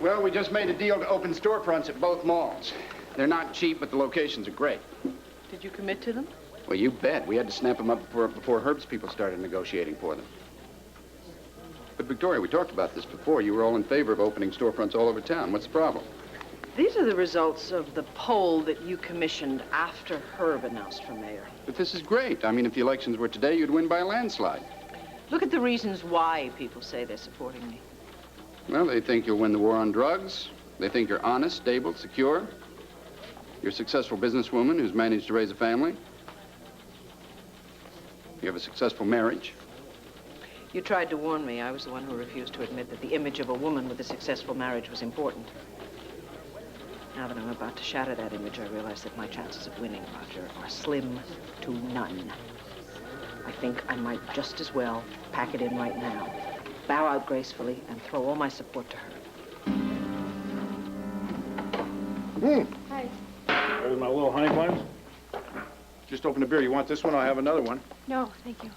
Well, we just made a deal to open storefronts at both malls. They're not cheap, but the locations are great. Did you commit to them? Well, you bet. We had to snap them up before Herb's people started negotiating for them. But, Victoria, we talked about this before. You were all in favor of opening storefronts all over town. What's the problem? These are the results of the poll that you commissioned after Herb announced for mayor. But this is great. I mean, if the elections were today, you'd win by a landslide. Look at the reasons why people say they're supporting me. Well, they think you'll win the war on drugs. They think you're honest, stable, secure. You're a successful businesswoman who's managed to raise a family. You have a successful marriage. You tried to warn me. I was the one who refused to admit that the image of a woman with a successful marriage was important. Now that I'm about to shatter that image, I realize that my chances of winning, Roger, are slim to none. I think I might just as well pack it in right now, bow out gracefully, and throw all my support to her. Hi. There's my little honey buns. Just opened a beer. You want this one? I'll have another one. No, thank you.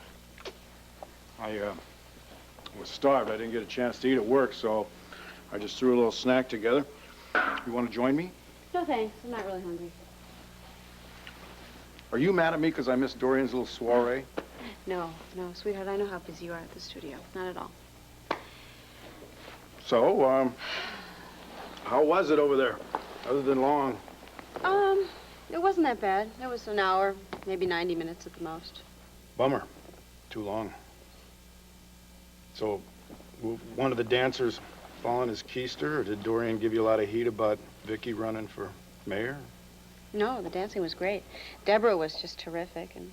I was starved. I didn't get a chance to eat at work, so I just threw a little snack together. You want to join me? No, thanks. I'm not really hungry. Are you mad at me because I missed Dorian's little soiree? No, sweetheart. I know how busy you are at the studio. Not at all. So, how was it over there, other than long? It wasn't that bad. It was an hour, maybe 90 minutes at the most. Bummer. Too long. So, one of the dancers fall on his keister, or did Dorian give you a lot of heat about Vicky running for mayor? No, the dancing was great. Deborah was just terrific, and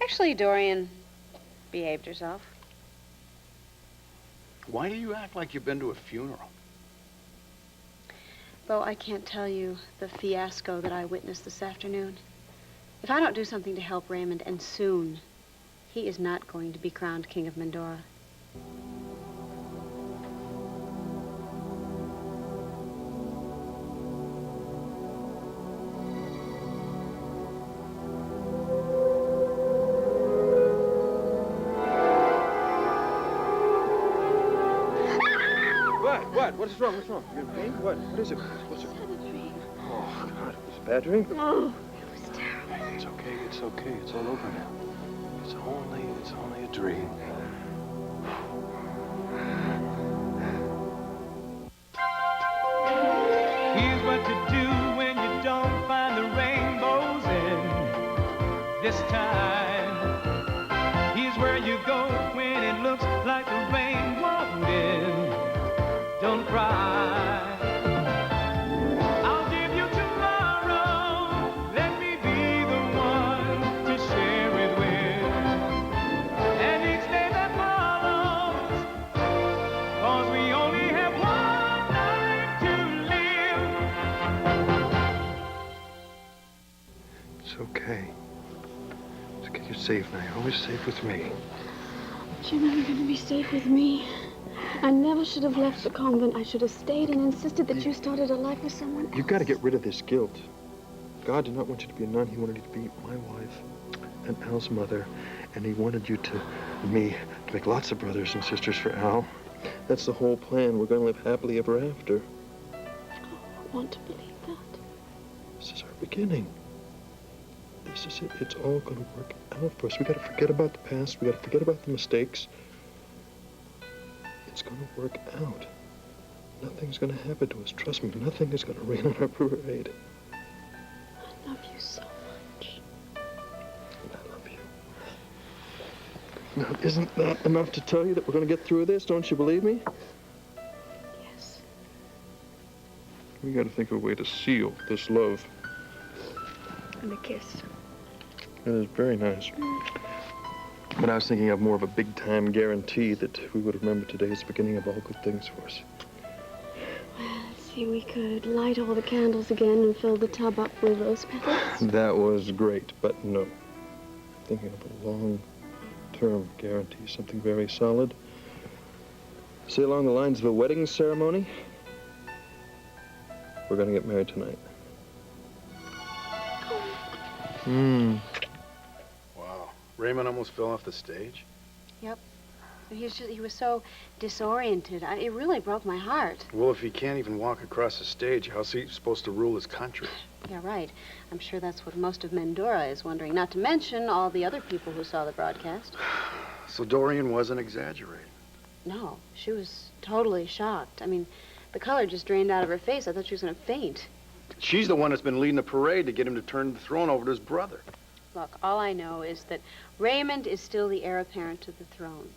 actually, Dorian behaved herself. Why do you act like you've been to a funeral? Bo, I can't tell you the fiasco that I witnessed this afternoon. If I don't do something to help Raymond, and soon, he is not going to be crowned King of Mendora. What's wrong? What's wrong? You in pain? What is it? What's it? I had a dream. Oh, God. It was a bad dream? Oh, it was terrible. It's okay. It's okay. It's all over now. It's only a dream. Here's what to do when you don't find the rainbows in this time. Here's where you go when it looks like the rain won't end. Don't cry. I'll give you tomorrow. Let me be the one to share it with. And each day that follows, 'cause we only have one life to live. It's okay. It's okay. You're safe now. You're always safe with me. But you're never going to be safe with me. I never should have left the convent. I should have stayed and insisted that you started a life with someone else. You've got to get rid of this guilt. God did not want you to be a nun. He wanted you to be my wife and Al's mother. And he wanted you to make lots of brothers and sisters for Al. That's the whole plan. We're going to live happily ever after. Oh, I want to believe that. This is our beginning. This is it. It's all going to work out for us. We got to forget about the past. We got to forget about the mistakes. It's going to work out. Nothing's going to happen to us. Trust me, nothing is going to rain on our parade. I love you so much. And I love you. Now, isn't that enough to tell you that we're going to get through this? Don't you believe me? Yes. We got to think of a way to seal this love. And a kiss. It is very nice. But I was thinking of more of a big-time guarantee that we would remember today as the beginning of all good things for us. Well, see, we could light all the candles again and fill the tub up with rose petals. That was great, but no. Thinking of a long-term guarantee, something very solid. Say along the lines of a wedding ceremony. We're going to get married tonight. Wow. Raymond almost fell off the stage? Yep. He was so disoriented. It really broke my heart. Well, if he can't even walk across the stage, how's he supposed to rule his country? Yeah, right. I'm sure that's what most of Mendora is wondering, not to mention all the other people who saw the broadcast. So Dorian wasn't exaggerating. No, she was totally shocked. I mean, the color just drained out of her face. I thought she was going to faint. She's the one that's been leading the parade to get him to turn the throne over to his brother. Look, all I know is that Raymond is still the heir apparent to the throne.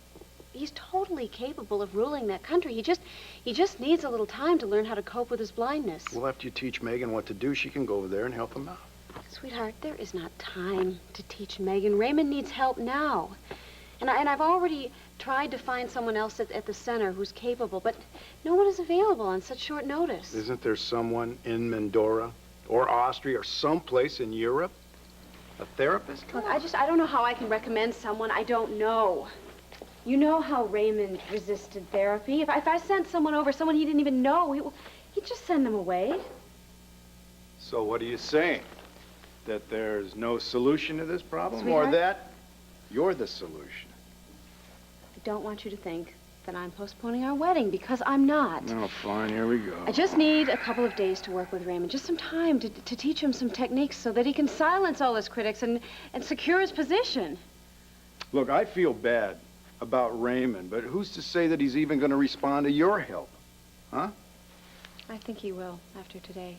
He's totally capable of ruling that country. He just needs a little time to learn how to cope with his blindness. Well, after you teach Megan what to do, she can go over there and help him out. Sweetheart, there is not time to teach Megan. Raymond needs help now. And I've already tried to find someone else at the center who's capable, but no one is available on such short notice. Isn't there someone in Mendora or Austria or someplace in Europe? A therapist? Look, I don't know how I can recommend someone I don't know. You know how Raymond resisted therapy. If I sent someone over, someone he didn't even know, he'd just send them away. So what are you saying? That there's no solution to this problem? Sweetheart? Or that you're the solution? I don't want you to think that I'm postponing our wedding, because I'm not. Oh, fine, here we go. I just need a couple of days to work with Raymond, just some time to teach him some techniques so that he can silence all his critics and secure his position. Look, I feel bad about Raymond, but who's to say that he's even going to respond to your help? Huh? I think he will after today.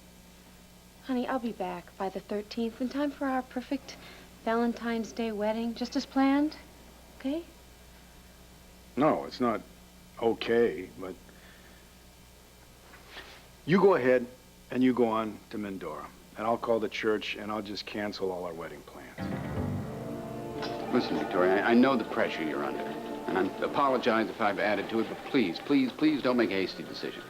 Honey, I'll be back by the 13th in time for our perfect Valentine's Day wedding, just as planned. Okay? No, it's not okay, but you go ahead and you go on to Mendora, and I'll call the church and I'll just cancel all our wedding plans. Listen, Victoria, I know the pressure you're under, and I apologize if I've added to it, but please, please, please don't make a hasty decision.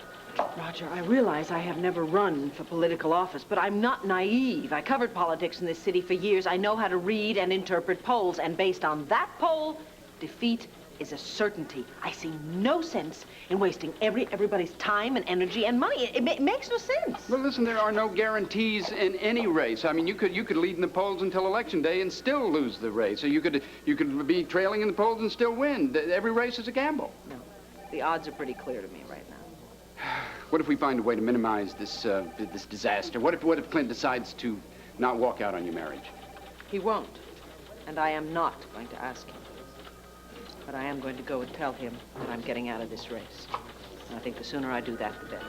Roger, I realize I have never run for political office, but I'm not naive. I covered politics in this city for years. I know how to read and interpret polls, and based on that poll, defeat is a certainty. I see no sense in wasting everybody's time and energy and money. It makes no sense. Well, listen, there are no guarantees in any race. I mean, you could lead in the polls until Election Day and still lose the race. Or you could be trailing in the polls and still win. Every race is a gamble. No, the odds are pretty clear to me right now. What if we find a way to minimize this disaster? What if Clint decides to not walk out on your marriage? He won't, and I am not going to ask him. But I am going to go and tell him that I'm getting out of this race. And I think the sooner I do that, the better.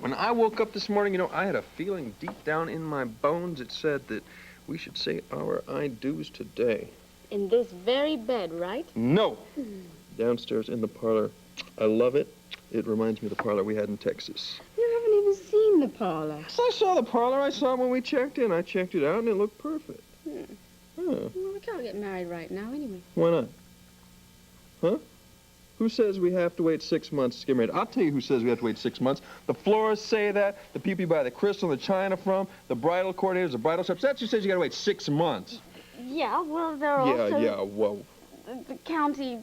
When I woke up this morning, I had a feeling deep down in my bones. It said that we should say our I do's today. In this very bed, right? No. Downstairs in the parlor. I love it. It reminds me of the parlor we had in Texas. You haven't even seen the parlor. Yes, I saw the parlor. I saw it when we checked in. I checked it out, and it looked perfect. Huh. Well, we can't get married right now anyway. Why not? Huh? Who says we have to wait 6 months to get married? I'll tell you who says we have to wait 6 months. The florists say that. The people you buy the crystal and the china from. The bridal coordinators, the bridal shops. That's who says you got to wait 6 months. Yeah, well, there are also... Yeah, whoa. The county...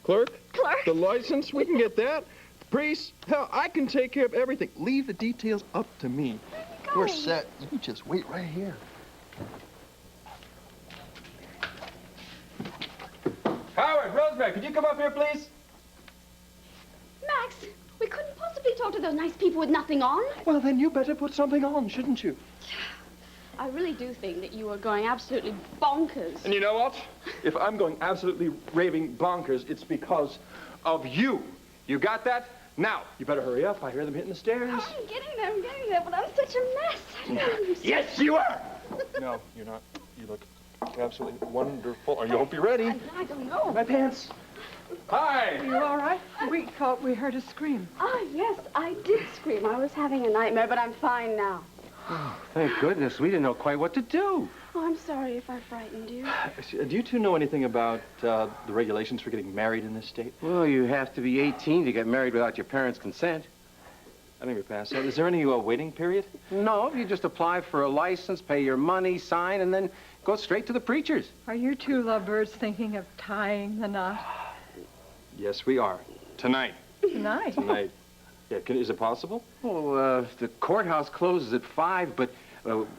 Clerk? Clerk. The license? We can get that. Priest? Hell, I can take care of everything. Leave the details up to me. We're set. You just wait right here. Howard, Rosemary, could you come up here, please? Max, we couldn't possibly talk to those nice people with nothing on. Well, then you better put something on, shouldn't you? I really do think that you are going absolutely bonkers. And you know what? If I'm going absolutely raving bonkers, it's because of you. You got that? Now, you better hurry up. I hear them hitting the stairs. I'm getting there, but I'm such a mess. I don't understand. Yes, you are! No, you're not. You look absolutely wonderful. Are you hope you're ready? I don't know. My pants. Hi! Are you all right? We thought we heard a scream. Ah, yes, I did scream. I was having a nightmare, but I'm fine now. Oh, thank goodness. We didn't know quite what to do. Oh, I'm sorry if I frightened you. Do you two know anything about the regulations for getting married in this state? Well, you have to be 18 to get married without your parents' consent. I never passed that. Is there any waiting period? No, you just apply for a license, pay your money, sign, and then go straight to the preachers. Are you two lovebirds thinking of tying the knot Yes, we are. Tonight. tonight? Tonight. Yeah, is it possible? Well, the courthouse closes at 5, but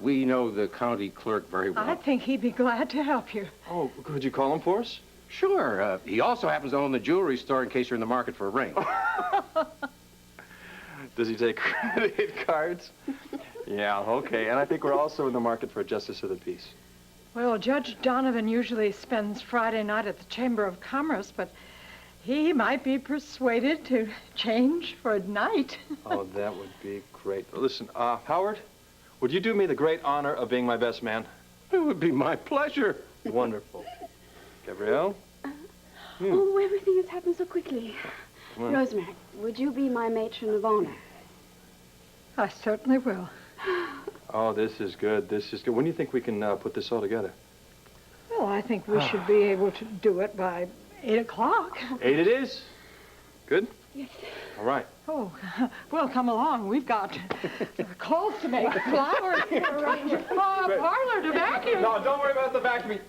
We know the county clerk very well. I think he'd be glad to help you. Oh, could you call him for us? Sure. He also happens to own the jewelry store in case you're in the market for a ring. Does he take credit cards? Yeah, okay. And I think we're also in the market for a justice of the peace. Well, Judge Donovan usually spends Friday night at the Chamber of Commerce, but he might be persuaded to change for a night. Oh, that would be great. Listen, Howard, would you do me the great honor of being my best man? It would be my pleasure. Wonderful. Gabrielle? Oh, everything has happened so quickly. Come on. Rosemary, would you be my matron of honor? I certainly will. Oh, this is good. This is good. When do you think we can put this all together? Well, I think we should be able to do it by 8 o'clock. 8 it is? Good? Yes. All right. Oh, well, come along. We've got clothes to make, flowers to arrange, a parlor to vacuum. No, don't worry about the vacuuming.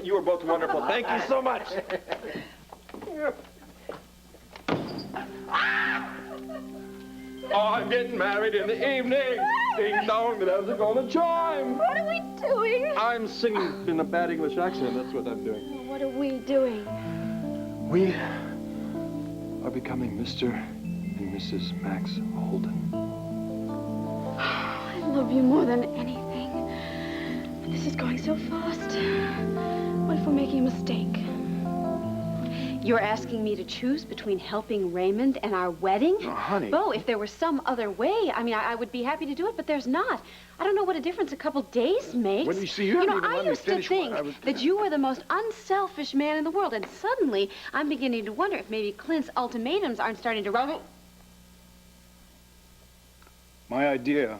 You were both wonderful. Thank you so much. Oh, I'm getting married in the evening. Ding dong, the bells are gonna chime. What are we doing? I'm singing in a bad English accent. That's what I'm doing. What are we doing? We are becoming Mr. and Mrs. Max Holden. I love you more than anything. But this is going so fast. What if we're making a mistake? You're asking me to choose between helping Raymond and our wedding? Oh, honey. Bo, if there were some other way, I mean, I would be happy to do it, but there's not. I don't know what a difference a couple days makes. Well, you see, you haven't even I let me used to finish what think I was that you were the most unselfish man in the world, and suddenly I'm beginning to wonder if maybe Clint's ultimatums aren't starting to run. My idea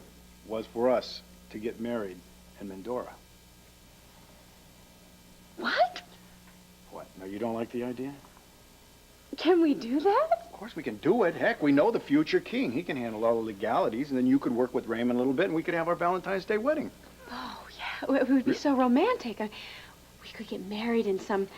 was for us to get married in Mendora. What? What? No, you don't like the idea? Can we do that? Of course we can do it. Heck, we know the future king. He can handle all the legalities, and then you could work with Raymond a little bit, and we could have our Valentine's Day wedding. Oh, yeah. It would be so romantic. We could get married in some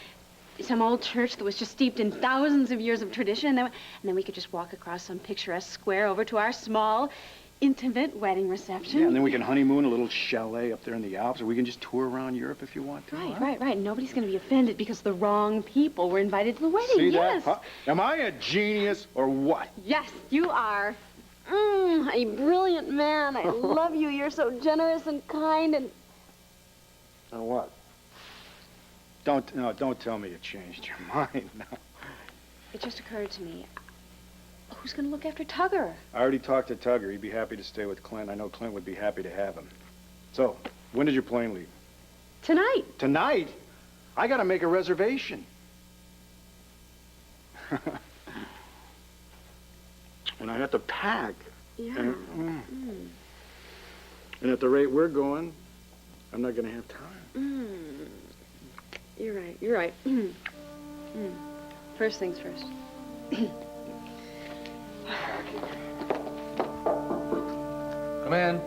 old church that was just steeped in thousands of years of tradition, and then we could just walk across some picturesque square over to our small, intimate wedding reception. Yeah, and then we can honeymoon a little chalet up there in the Alps, or we can just tour around Europe if you want to. Right. Nobody's going to be offended because the wrong people were invited to the wedding. See yes. that? Huh? Am I a genius or what? Yes, you are. A brilliant man. I love you. You're so generous and kind and... Now what? Don't tell me you changed your mind now. It just occurred to me. Who's going to look after Tugger? I already talked to Tugger. He'd be happy to stay with Clint. I know Clint would be happy to have him. So, when does your plane leave? Tonight. Tonight? I gotta make a reservation. And I have to pack. Yeah. And at the rate we're going, I'm not gonna have time. You're right. First things first. Come in.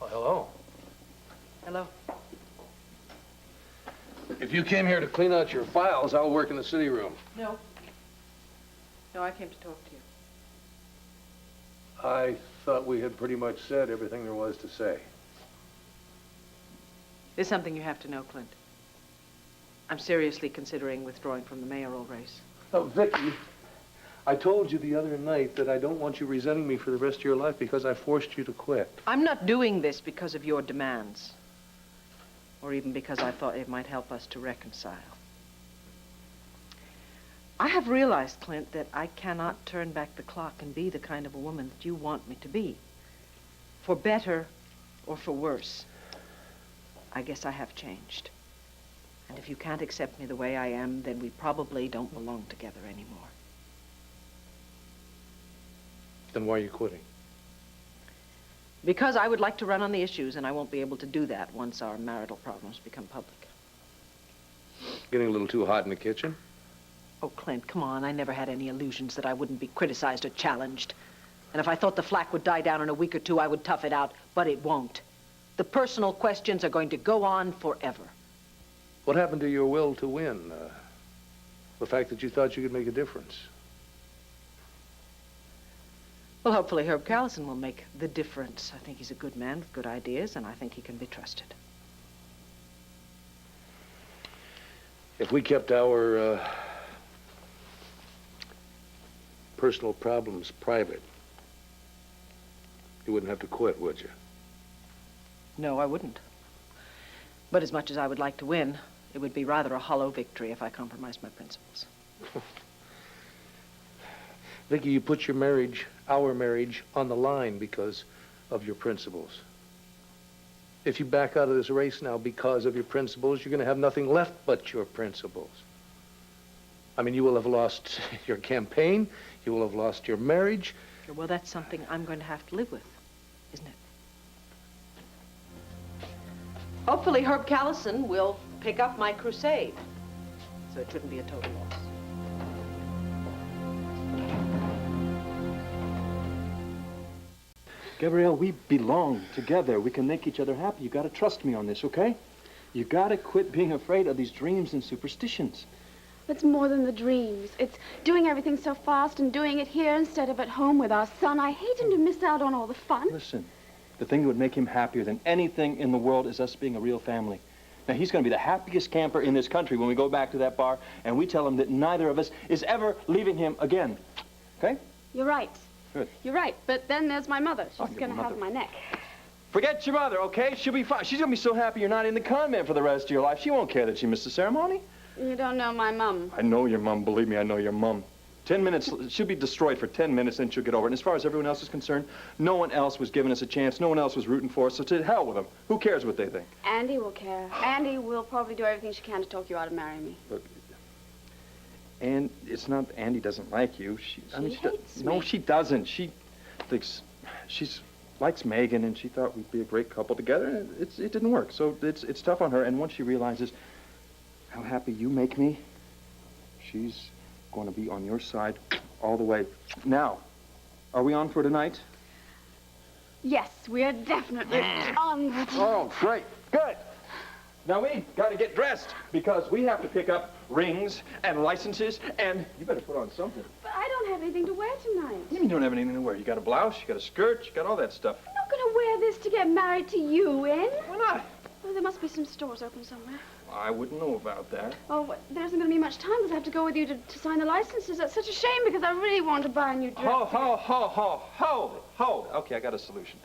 Oh, hello. Hello. If you came here to clean out your files, I'll work in the city room. No, I came to talk to you. I thought we had pretty much said everything there was to say. There's something you have to know, Clint. I'm seriously considering withdrawing from the mayoral race. Oh, Vicky, I told you the other night that I don't want you resenting me for the rest of your life because I forced you to quit. I'm not doing this because of your demands, or even because I thought it might help us to reconcile. I have realized, Clint, that I cannot turn back the clock and be the kind of a woman that you want me to be. For better or for worse, I guess I have changed. And if you can't accept me the way I am, then we probably don't belong together anymore. Then why are you quitting? Because I would like to run on the issues, and I won't be able to do that once our marital problems become public. Getting a little too hot in the kitchen? Oh, Clint, come on. I never had any illusions that I wouldn't be criticized or challenged. And if I thought the flack would die down in a week or two, I would tough it out, but it won't. The personal questions are going to go on forever. What happened to your will to win? The fact that you thought you could make a difference? Well, hopefully Herb Callison will make the difference. I think he's a good man with good ideas, and I think he can be trusted. If we kept our personal problems private, you wouldn't have to quit, would you? No, I wouldn't. But as much as I would like to win, it would be rather a hollow victory if I compromised my principles. Vicki, you put your marriage, our marriage, on the line because of your principles. If you back out of this race now because of your principles, you're going to have nothing left but your principles. I mean, you will have lost your campaign, you will have lost your marriage. Well, that's something I'm going to have to live with, isn't it? Hopefully Herb Callison will pick up my crusade, so it shouldn't be a total loss. Gabrielle, we belong together. We can make each other happy. You gotta trust me on this, okay? You gotta quit being afraid of these dreams and superstitions. It's more than the dreams. It's doing everything so fast and doing it here instead of at home with our son. I hate him to miss out on all the fun. Listen, the thing that would make him happier than anything in the world is us being a real family. Now, he's gonna be the happiest camper in this country when we go back to that bar and we tell him that neither of us is ever leaving him again. Okay? You're right. Good. You're right, but then there's my mother. Oh, She's your gonna mother. have my neck. Forget your mother, okay? She'll be fine. She's gonna be so happy you're not in the convent for the rest of your life. She won't care that you missed the ceremony. You don't know my mum. I know your mum. Believe me, I know your mum. 10 minutes, she'll be destroyed for 10 minutes, then she'll get over it. And as far as everyone else is concerned, no one else was giving us a chance. No one else was rooting for us, so to hell with them. Who cares what they think? Andy will care. Andy will probably do everything she can to talk you out of marrying me. Look, and it's not Andy doesn't like you. She hates No, me. she doesn't. She thinks likes Megan, and she thought we'd be a great couple together. And it didn't work, so it's tough on her. And once she realizes how happy you make me, she's going to be on your side all the way. Now, are we on for tonight? Yes, we are definitely on. Oh, great. Good. Now we got to get dressed because we have to pick up rings and licenses, and you better put on something. But I don't have anything to wear tonight. You mean you don't have anything to wear? You got a blouse, you got a skirt, you got all that stuff. I'm not going to wear this to get married to you in. Why not? Oh, there must be some stores open somewhere. I wouldn't know about that. Oh, there isn't going to be much time because I have to go with you to sign the licenses. That's such a shame because I really want to buy a new dress. Ho. Okay, I got a solution.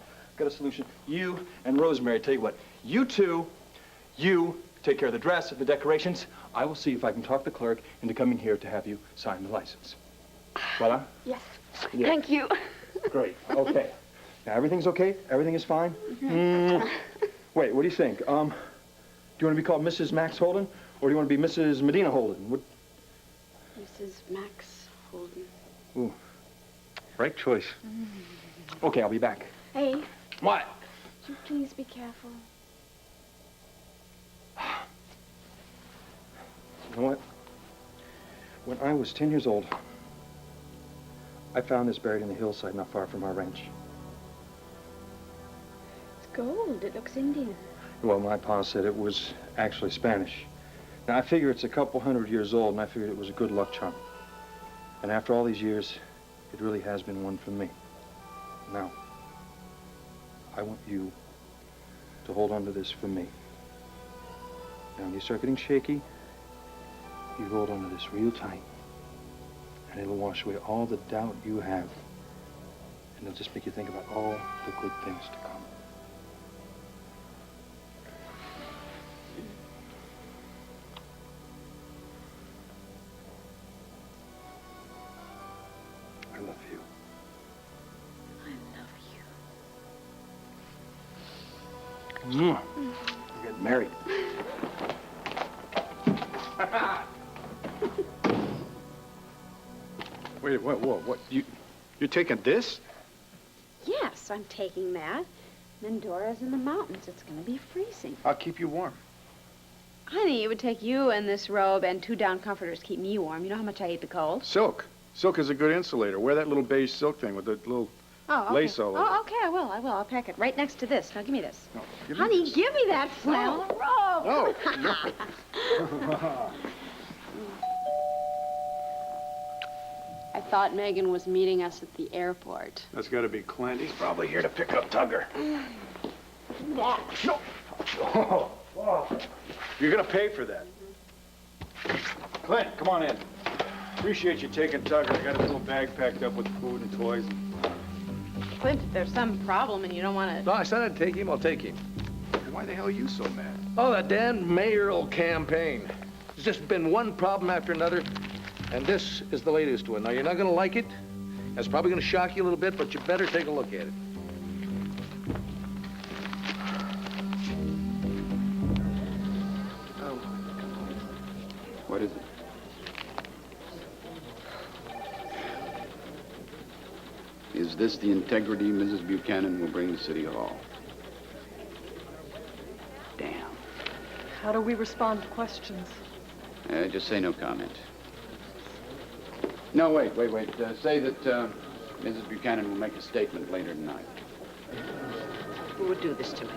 You and Rosemary, tell you what, you take care of the dress, the decorations. I will see if I can talk the clerk into coming here to have you sign the license. Voila? Yes. Yeah. Thank you. Great. Okay. Now, everything's okay? Everything is fine? Wait, what do you think? Do you want to be called Mrs. Max Holden, or do you want to be Mrs. Medina Holden? What? Mrs. Max Holden. Ooh, right choice. Okay, I'll be back. Hey, What? would you please be careful? You know what? When I was 10 years old, I found this buried in the hillside not far from our ranch. It's gold. It looks Indian. Well, my pa said it was actually Spanish. Now, I figure it's a couple hundred years old, and I figured it was a good luck charm. And after all these years, it really has been one for me. Now, I want you to hold on to this for me. Now, when you start getting shaky, you hold on to this real tight, and it'll wash away all the doubt you have, and it'll just make you think about all the good things to come. I love you. I love you. We're getting married. Wait, what? You're taking this? Yes, I'm taking that. Mendora's in the mountains. It's going to be freezing. I'll keep you warm. Honey, it would take you and this robe and 2 down comforters to keep me warm. You know how much I hate the cold. Silk. Silk is a good insulator. Wear that little beige silk thing with the little Okay. lace all over. Oh, okay, I will. I'll pack it right next to this. Now, give me this. No, give me Honey, this. give me that flannel robe. Oh, I thought Megan was meeting us at the airport. That's got to be Clint. He's probably here to pick up Tugger. That. No. Oh, oh. You're going to pay for that. Clint, come on in. Appreciate you taking Tugger. I got a little bag packed up with food and toys. Clint, if there's some problem and you don't want to... No, I said I'd take him, I'll take him. Why the hell are you so mad? Oh, that damn mayoral campaign. There's just been one problem after another, and this is the latest one. Now, you're not going to like it. It's probably going to shock you a little bit, but you better take a look at it. Oh. What is it? Is this the integrity Mrs. Buchanan will bring to City Hall? Damn. How do we respond to questions? Just say no comment. No, wait. Say that Mrs. Buchanan will make a statement later tonight. Who would do this to me?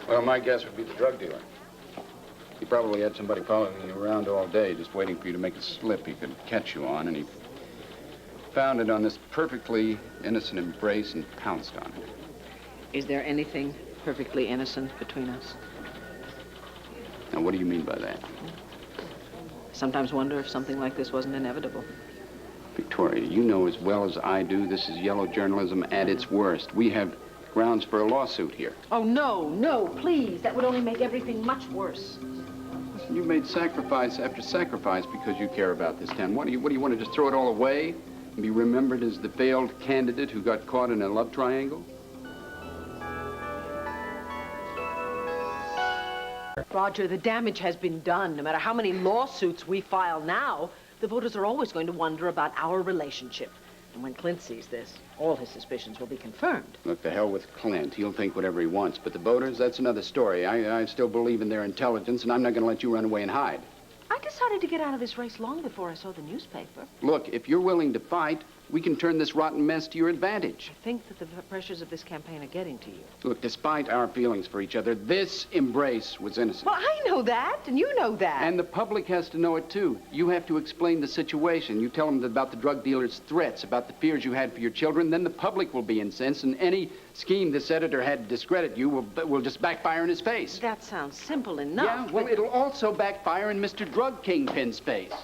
Well, my guess would be the drug dealer. He probably had somebody following you around all day, just waiting for you to make a slip he could catch you on, and he found it on this perfectly innocent embrace and pounced on it. Is there anything perfectly innocent between us? Now, what do you mean by that? Sometimes wonder if something like this wasn't inevitable. Victoria, you know as well as I do this is yellow journalism at its worst. We have grounds for a lawsuit here. Oh, no, please. That would only make everything much worse. Listen, you've made sacrifice after sacrifice because you care about this town. What do you want to just throw it all away and be remembered as the failed candidate who got caught in a love triangle? Roger, the damage has been done. No matter how many lawsuits we file now, the voters are always going to wonder about our relationship. And when Clint sees this, all his suspicions will be confirmed. Look, the hell with Clint. He'll think whatever he wants. But the voters, that's another story. I still believe in their intelligence, and I'm not going to let you run away and hide. I decided to get out of this race long before I saw the newspaper. Look, if you're willing to fight, we can turn this rotten mess to your advantage. I think that the pressures of this campaign are getting to you. Look, despite our feelings for each other, this embrace was innocent. Well, I know that, and you know that. And the public has to know it, too. You have to explain the situation. You tell them about the drug dealer's threats, about the fears you had for your children, then the public will be incensed, and any scheme this editor had to discredit you will just backfire in his face. That sounds simple enough. Yeah, well, it'll also backfire in Mr. Drug Kingpin's face.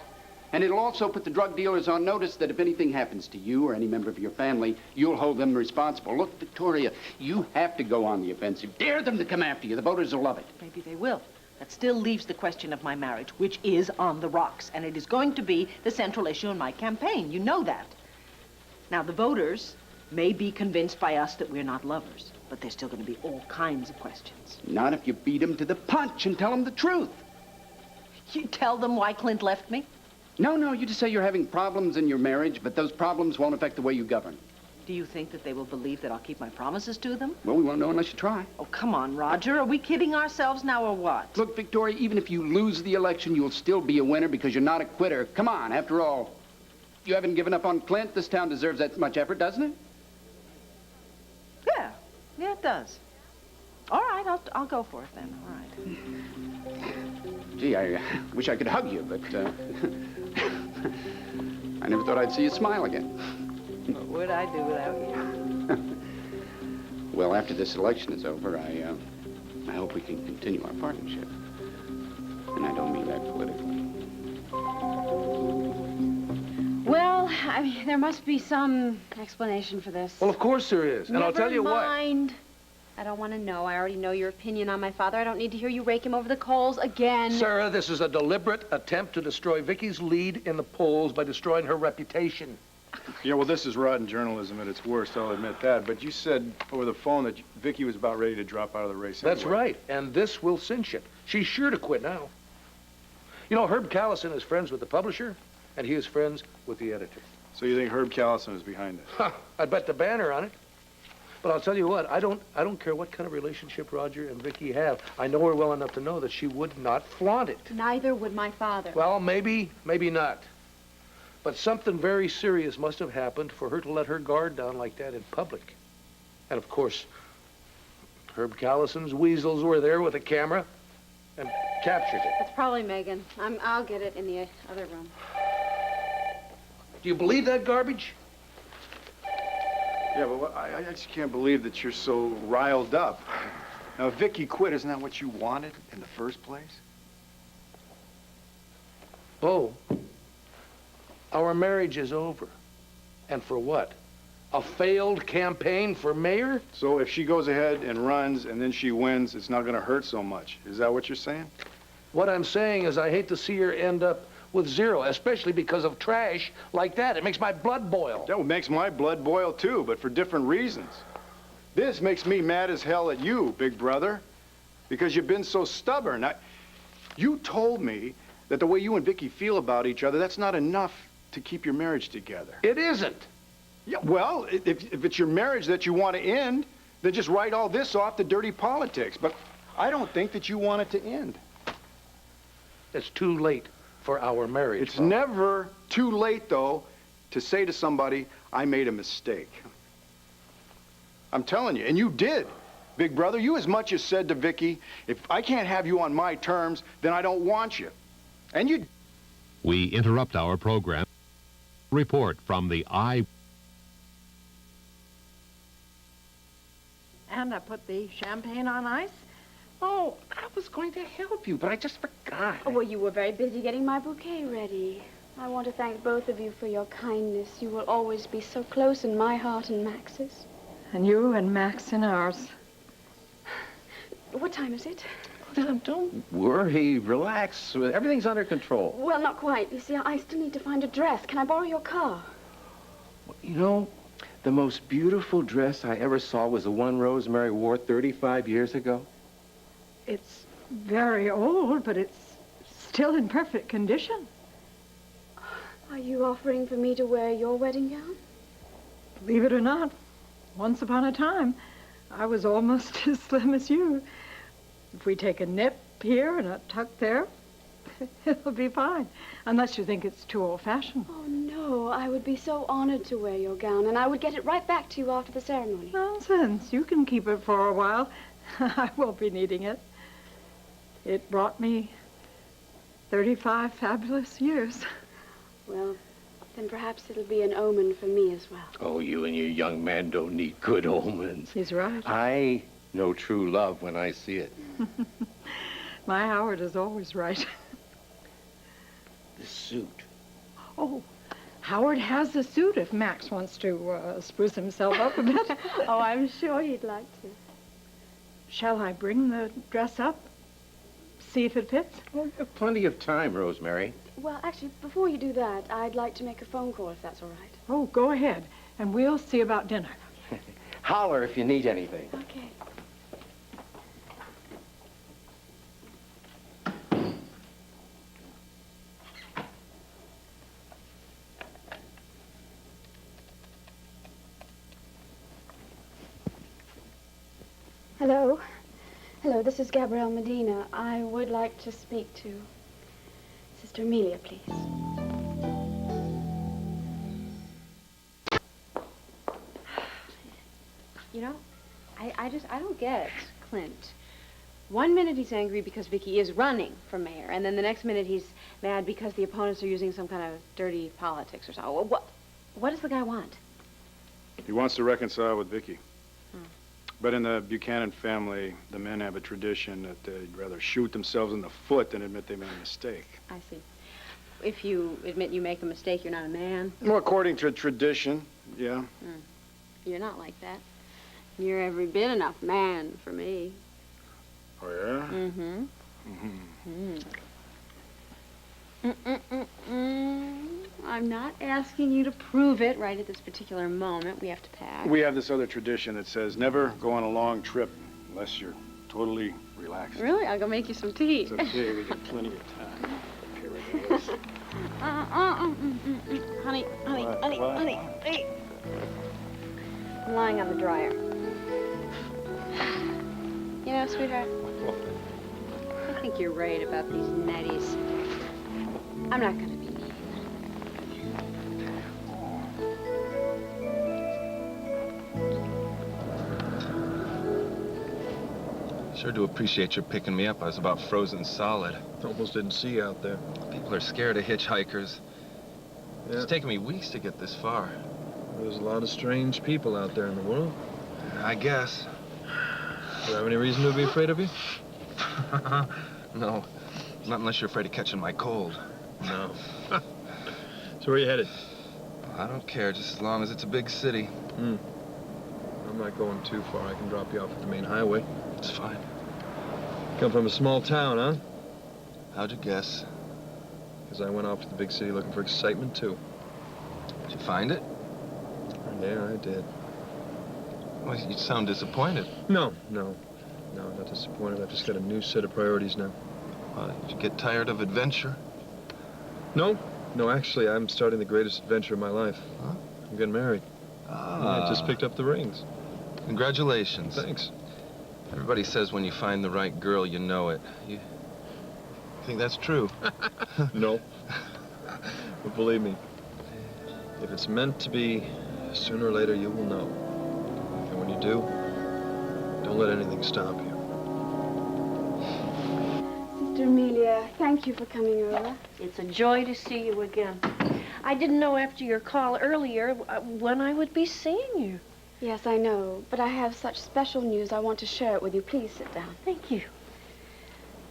And it'll also put the drug dealers on notice that if anything happens to you or any member of your family, you'll hold them responsible. Look, Victoria, you have to go on the offensive. Dare them to come after you. The voters will love it. Maybe they will. That still leaves the question of my marriage, which is on the rocks. And it is going to be the central issue in my campaign. You know that. Now, the voters may be convinced by us that we're not lovers, but there's still going to be all kinds of questions. Not if you beat them to the punch and tell them the truth. You tell them why Clint left me? No, you just say you're having problems in your marriage, but those problems won't affect the way you govern. Do you think that they will believe that I'll keep my promises to them? Well, we won't know unless you try. Oh, come on, Roger. Are we kidding ourselves now or what? Look, Victoria, even if you lose the election, you'll still be a winner because you're not a quitter. Come on, after all, you haven't given up on Clint. This town deserves that much effort, doesn't it? Yeah, it does. All right, I'll go for it then. All right. Gee, I wish I could hug you, but I never thought I'd see you smile again. What would I do without you? Well, after this election is over, I hope we can continue our partnership. And I don't mean that politically. Well, I mean, there must be some explanation for this. Well, of course there is. And I'll tell you Never what. mind. I don't want to know. I already know your opinion on my father. I don't need to hear you rake him over the coals again. Sarah, this is a deliberate attempt to destroy Vicky's lead in the polls by destroying her reputation. Yeah, well, this is rotten journalism at its worst, I'll admit that. But you said over the phone that Vicky was about ready to drop out of the race anyway. That's right, and this will cinch it. She's sure to quit now. You know, Herb Callison is friends with the publisher, and he is friends with the editor. So you think Herb Callison is behind it? I'd bet the banner on it. But I'll tell you what, I don't care what kind of relationship Roger and Vicky have. I know her well enough to know that she would not flaunt it. Neither would my father. Well, maybe not. But something very serious must have happened for her to let her guard down like that in public. And of course, Herb Callison's weasels were there with a camera and captured it. It's probably Megan. I'll get it in the other room. Do you believe that garbage? Yeah, but I just can't believe that you're so riled up. Now, if Vicky quit, isn't that what you wanted in the first place? Bo, our marriage is over. And for what? A failed campaign for mayor? So if she goes ahead and runs and then she wins, it's not going to hurt so much. Is that what you're saying? What I'm saying is I hate to see her end up with zero, especially because of trash like that. It makes my blood boil. That makes my blood boil too, but for different reasons. This makes me mad as hell at you, big brother, because you've been so stubborn. You told me that the way you and Vicky feel about each other, that's not enough to keep your marriage together. It isn't. Yeah, well, if it's your marriage that you want to end, then just write all this off to dirty politics. But I don't think that you want it to end. It's too late for our marriage. It's never too late, though, to say to somebody, I made a mistake. I'm telling you, and you did, big brother. You as much as said to Vicky, if I can't have you on my terms, then I don't want you. And you... We interrupt our program. Report from the And I put the champagne on ice. Oh, I was going to help you, but I just forgot. Oh, well, you were very busy getting my bouquet ready. I want to thank both of you for your kindness. You will always be so close in my heart and Max's. And you and Max in ours. What time is it? Don't worry. Relax. Everything's under control. Well, not quite. You see, I still need to find a dress. Can I borrow your car? You know, the most beautiful dress I ever saw was the one Rosemary wore 35 years ago. It's very old, but it's still in perfect condition. Are you offering for me to wear your wedding gown? Believe it or not, once upon a time, I was almost as slim as you. If we take a nip here and a tuck there, it'll be fine. Unless you think it's too old-fashioned. Oh, no. I would be so honored to wear your gown, and I would get it right back to you after the ceremony. Nonsense. You can keep it for a while. I won't be needing it. It brought me 35 fabulous years. Well, then perhaps it'll be an omen for me as well. Oh, you and your young man don't need good omens. He's right. I know true love when I see it. My Howard is always right. The suit. Oh, Howard has the suit if Max wants to spruce himself up a bit. Oh, I'm sure he'd like to. Shall I bring the dress up? See if it fits? Oh, you have plenty of time, Rosemary. Well, actually, before you do that, I'd like to make a phone call, if that's all right. Oh, go ahead, and we'll see about dinner. Holler if you need anything. Okay. Hello. Hello, this is Gabrielle Medina. I would like to speak to Sister Amelia, please. You know, I don't get Clint. One minute he's angry because Vicky is running for mayor, and then the next minute he's mad because the opponents are using some kind of dirty politics or something. What does the guy want? He wants to reconcile with Vicky. But in the Buchanan family, the men have a tradition that they'd rather shoot themselves in the foot than admit they made a mistake. I see. If you admit you make a mistake, you're not a man. Well, according to tradition, yeah. You're not like that. You're every bit enough man for me. Oh, yeah? Mm-hmm. I'm not asking you to prove it right at this particular moment. We have to pack. We have this other tradition that says never go on a long trip unless you're totally relaxed. Really? I'll go make you some tea. It's okay. We got plenty of time. Here it is. Honey, What? hey. I'm lying on the dryer. You know, sweetheart, I think you're right about these netties. I'm not gonna be mean. Sure do appreciate your picking me up. I was about frozen solid. Almost didn't see you out there. People are scared of hitchhikers. Yeah. It's taken me weeks to get this far. There's a lot of strange people out there in the world. I guess. Do you have any reason to be afraid of you? No. Not unless you're afraid of catching my cold. No. So where are you headed? I don't care, just as long as it's a big city. I'm not going too far. I can drop you off at the main highway. It's fine. Come from a small town, huh? How'd you guess? Because I went off to the big city looking for excitement, too. Did you find it? Yeah, I did. Well, you sound disappointed. No, not disappointed. I've just got a new set of priorities now. Did you get tired of adventure? No, actually, I'm starting the greatest adventure of my life. Huh? I'm getting married. Ah. I just picked up the rings. Congratulations. Thanks. Everybody says when you find the right girl, you know it. You think that's true? No. But believe me, if it's meant to be, sooner or later you will know. And when you do, don't let anything stop you. Sister Amelia, thank you for coming over. It's a joy to see you again. I didn't know after your call earlier when I would be seeing you. Yes, I know, but I have such special news. I want to share it with you. Please sit down. Thank you.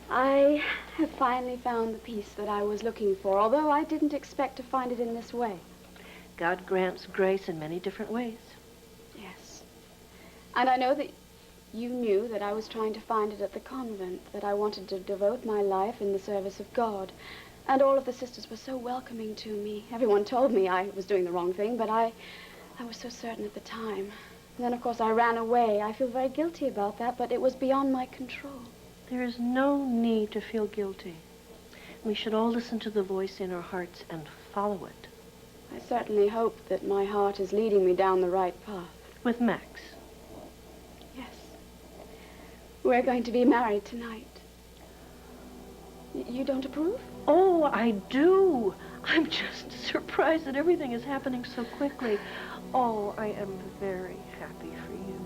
I have finally found the peace that I was looking for, although I didn't expect to find it in this way. God grants grace in many different ways. Yes. And I know that you knew that I was trying to find it at the convent, that I wanted to devote my life in the service of God. And all of the sisters were so welcoming to me. Everyone told me I was doing the wrong thing, but I was so certain at the time. And then, of course, I ran away. I feel very guilty about that, but it was beyond my control. There is no need to feel guilty. We should all listen to the voice in our hearts and follow it. I certainly hope that my heart is leading me down the right path. With Max. Yes. We're going to be married tonight. You don't approve? Oh, I do. I'm just surprised that everything is happening so quickly. Oh, I am very happy for you.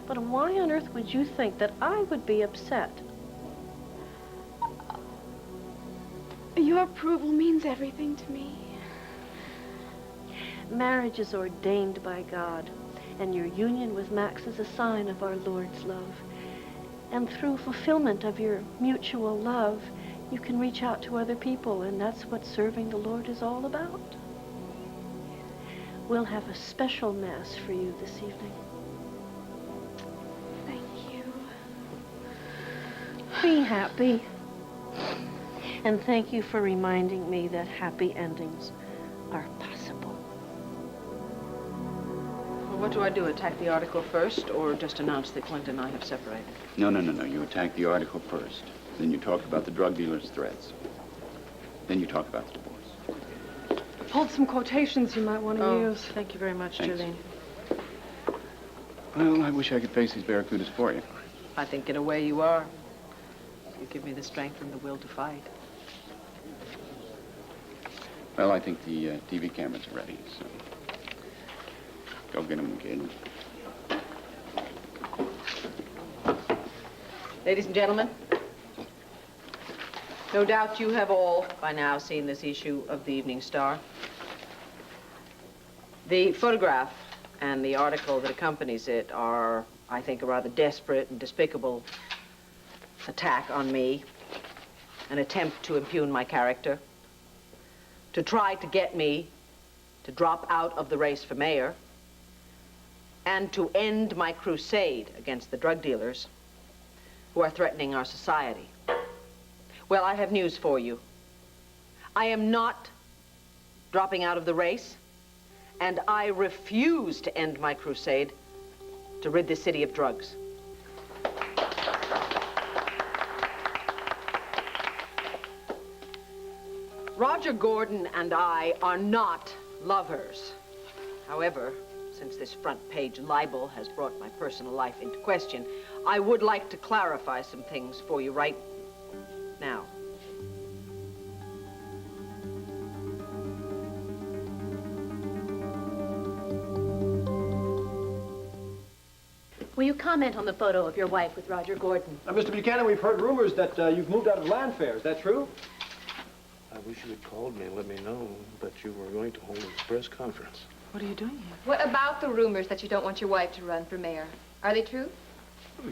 But why on earth would you think that I would be upset? Your approval means everything to me. Marriage is ordained by God, and your union with Max is a sign of our Lord's love. And through fulfillment of your mutual love, you can reach out to other people, and that's what serving the Lord is all about. We'll have a special Mass for you this evening. Thank you. Be happy. And thank you for reminding me that happy endings are possible. Well, what do I do? Attack the article first, or just announce that Clint and I have separated? No. You attack the article first. Then you talk about the drug dealer's threats. Then you talk about the divorce. Pulled some quotations you might want to use. Thank you very much, Thanks. Jolene. Well, I wish I could face these barracudas for you. I think in a way you are. You give me the strength and the will to fight. Well, I think the TV cameras are ready, so go get them, kid. Ladies and gentlemen, no doubt you have all by now seen this issue of the Evening Star. The photograph and the article that accompanies it are, I think, a rather desperate and despicable attack on me, an attempt to impugn my character, to try to get me to drop out of the race for mayor, and to end my crusade against the drug dealers who are threatening our society. Well, I have news for you. I am not dropping out of the race, and I refuse to end my crusade to rid the city of drugs. Roger Gordon and I are not lovers. However, since this front page libel has brought my personal life into question, I would like to clarify some things for you right now. Will you comment on the photo of your wife with Roger Gordon? Mr. Buchanan, we've heard rumors that you've moved out of Landfair. Is that true? I wish you had called me and let me know that you were going to hold this press conference. What are you doing here? What about the rumors that you don't want your wife to run for mayor? Are they true?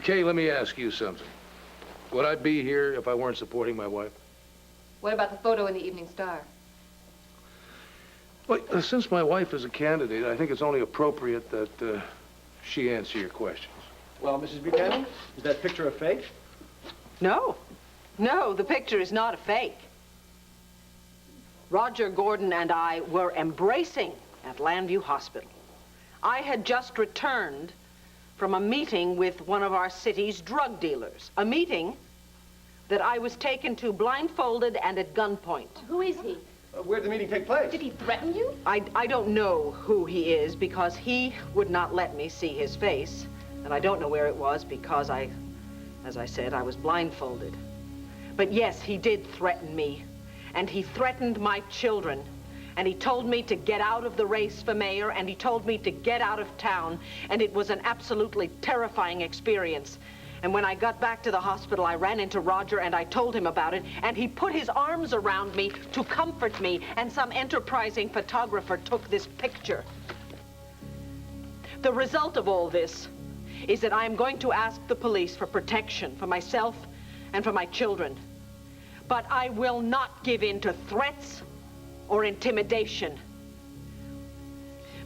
Kay, let me ask you something. Would I be here if I weren't supporting my wife? What about the photo in the Evening Star? Well, since my wife is a candidate, I think it's only appropriate that she answer your questions. Well, Mrs. Buchanan, is that picture a fake? No. No, the picture is not a fake. Roger Gordon and I were embracing at Landview Hospital. I had just returned from a meeting with one of our city's drug dealers. A meeting that I was taken to blindfolded and at gunpoint. Who is he? Where did the meeting take place? Did he threaten you? I don't know who he is because he would not let me see his face. And I don't know where it was because as I said, I was blindfolded. But yes, he did threaten me. And he threatened my children. And he told me to get out of the race for mayor, and he told me to get out of town. And it was an absolutely terrifying experience. And when I got back to the hospital, I ran into Roger and I told him about it, and he put his arms around me to comfort me, and some enterprising photographer took this picture. The result of all this is that I'm going to ask the police for protection for myself and for my children. But I will not give in to threats or intimidation.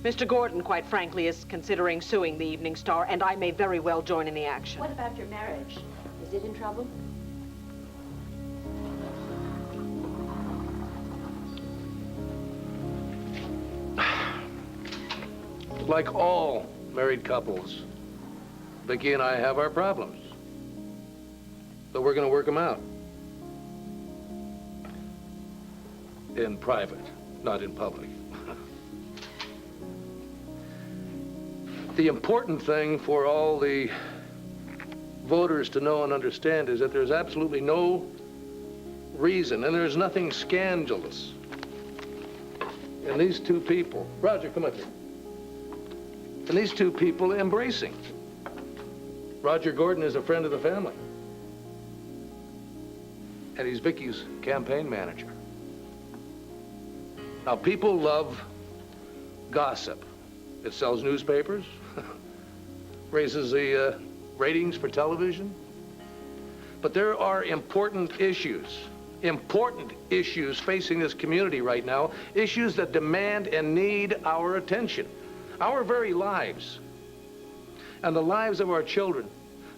Mr. Gordon, quite frankly, is considering suing the Evening Star, and I may very well join in the action. What about your marriage? Is it in trouble? Like all married couples, Vicki and I have our problems. So we're going to work them out. In private, not in public. The important thing for all the voters to know and understand is that there's absolutely no reason, and there's nothing scandalous in these two people. Roger, come up here. And these two people embracing. Roger Gordon is a friend of the family. And he's Vicki's campaign manager. Now, people love gossip. It sells newspapers, raises the ratings for television. But there are important issues facing this community right now, issues that demand and need our attention. Our very lives and the lives of our children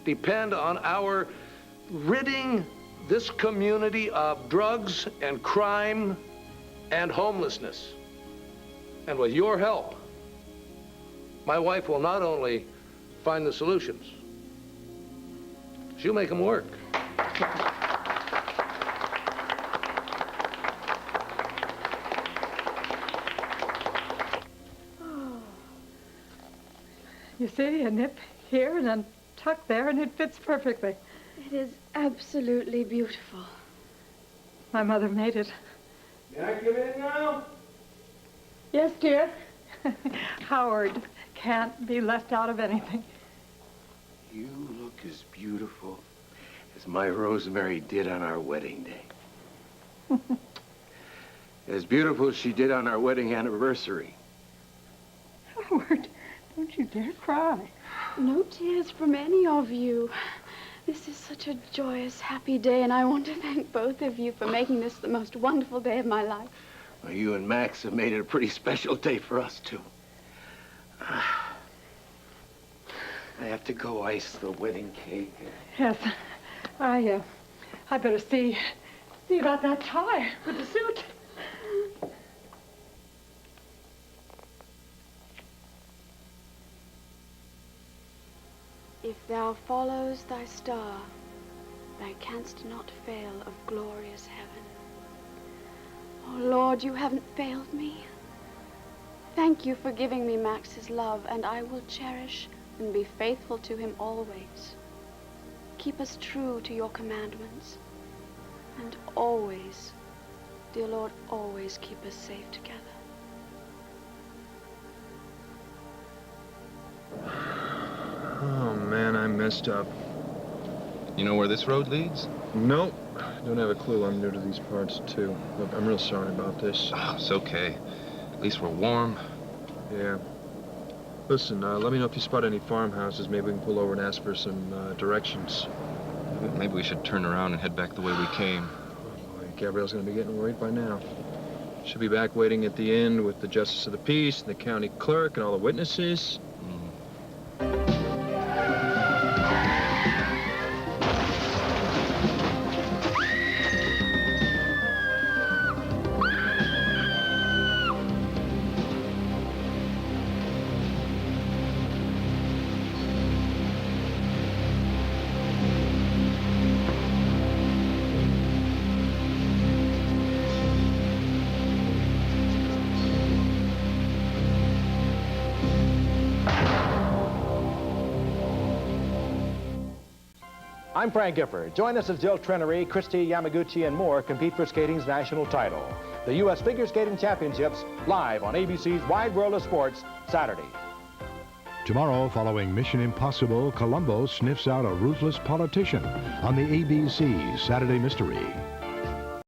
depend on our ridding this community of drugs and crime and homelessness. And with your help, my wife will not only find the solutions, she'll make them work. You see, a nip here and a tuck there, and it fits perfectly. It is absolutely beautiful. My mother made it. May I come in now? Yes, dear. Howard can't be left out of anything. You look as beautiful as my Rosemary did on our wedding day. As beautiful as she did on our wedding anniversary. Howard, don't you dare cry. No tears from any of you. This is such a joyous, happy day, and I want to thank both of you for making this the most wonderful day of my life. Well, you and Max have made it a pretty special day for us, too. I have to go ice the wedding cake. Yes, I better see about that tie with the suit. If thou follows thy star, thou canst not fail of glorious heaven. Oh, Lord, you haven't failed me. Thank you for giving me Max's love, and I will cherish and be faithful to him always. Keep us true to your commandments, and always, dear Lord, always keep us safe together. Oh, man, I messed up. You know where this road leads? Nope. Don't have a clue. I'm new to these parts, too. Look, I'm real sorry about this. Oh, it's okay. At least we're warm. Yeah. Listen, let me know if you spot any farmhouses. Maybe we can pull over and ask for some directions. Maybe we should turn around and head back the way we came. Oh, boy, Gabrielle's gonna be getting worried by now. She'll be back waiting at the end with the Justice of the Peace and the county clerk and all the witnesses. I'm Frank Gifford. Join us as Jill Trenery, Christy Yamaguchi, and more compete for skating's national title. The U.S. Figure Skating Championships, live on ABC's Wide World of Sports, Saturday. Tomorrow, following Mission Impossible, Columbo sniffs out a ruthless politician on the ABC Saturday Mystery.